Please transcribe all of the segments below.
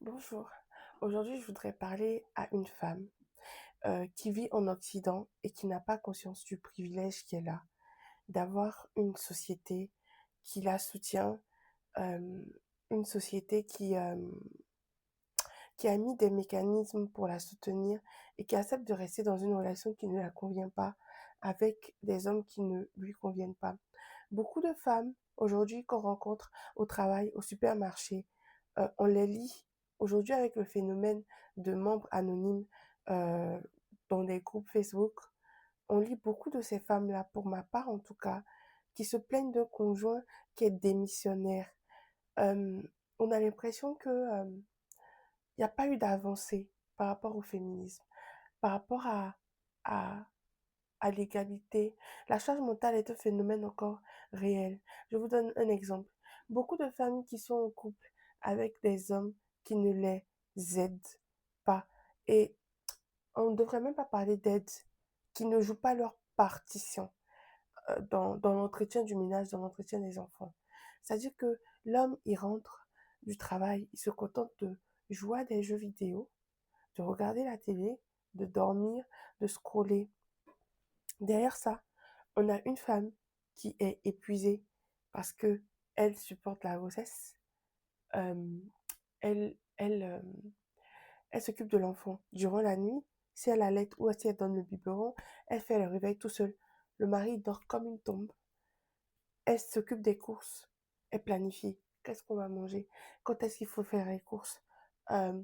Bonjour. Aujourd'hui, je voudrais parler à une femme qui vit en Occident et qui n'a pas conscience du privilège qu'elle a d'avoir une société qui la soutient, euh, une société qui a mis des mécanismes pour la soutenir et qui accepte de rester dans une relation qui ne la convient pas avec des hommes qui ne lui conviennent pas. Beaucoup de femmes aujourd'hui qu'on rencontre au travail, au supermarché, on les lit aujourd'hui avec le phénomène de membres anonymes euh, dans des groupes Facebook. On lit beaucoup de ces femmes-là, pour ma part en tout cas, qui se plaignent d'un conjoint qui est démissionnaire. Euh, on a l'impression que il n'y a pas eu d'avancée par rapport au féminisme, par rapport à, à l'égalité. La charge mentale est un phénomène encore réel. Je vous donne un exemple. Beaucoup de familles qui sont en couple avec des hommes qui ne les aident pas. Et on ne devrait même pas parler d'aide, qui ne jouent pas leur partition dans l'entretien du ménage, dans l'entretien des enfants. C'est-à-dire que l'homme, il rentre du travail, il se contente de jouer à des jeux vidéo, de regarder la télé, de dormir, de scroller. Derrière ça, on a une femme qui est épuisée parce que elle supporte la grossesse, euh, elle elle s'occupe de l'enfant durant la nuit. Si elle allait ou si elle donne le biberon, elle fait le réveil tout seul. Le mari dort comme une tombe. Elle s'occupe des courses. Elle planifie. Qu'est-ce qu'on va manger? Quand est-ce qu'il faut faire les courses? Euh,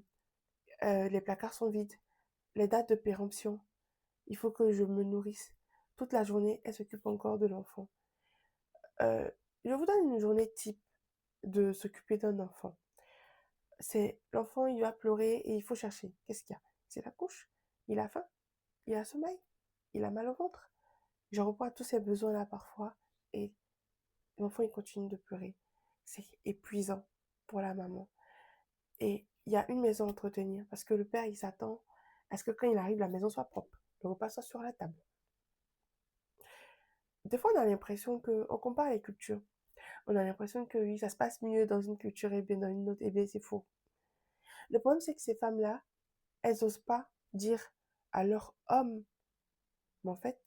les placards sont vides. Les dates de péremption. Il faut que je me nourrisse. Toute la journée, elle s'occupe encore de l'enfant. Euh, je vous donne une journée type de s'occuper d'un enfant. C'est l'enfant, il va pleurer et il faut chercher. Qu'est-ce qu'il y a? C'est la couche. Il a faim. Il a sommeil. Il a mal au ventre. Je reprends à tous ces besoins-là parfois et l'enfant, il continue de pleurer. C'est épuisant pour la maman. Et il y a une maison à entretenir parce que le père, il s'attend à ce que quand il arrive, la maison soit propre. Le repas soit sur la table. Des fois, on a l'impression qu'on compare les cultures. On a l'impression que oui, ça se passe mieux dans une culture et bien dans une autre. Et bien, c'est faux. Le problème, c'est que ces femmes-là, elles n'osent pas dire à leur homme, mais en fait,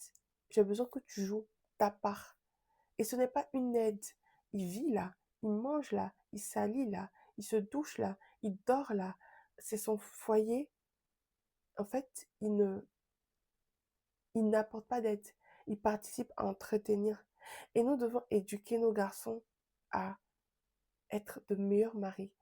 j'ai besoin que tu joues ta part. Et ce n'est pas une aide. Il vit là, il mange là, il s'allie là, il se douche là, il dort là. C'est son foyer. En fait, il n'apporte pas d'aide. Il participe à entretenir. Et nous devons éduquer nos garçons à être de meilleurs maris,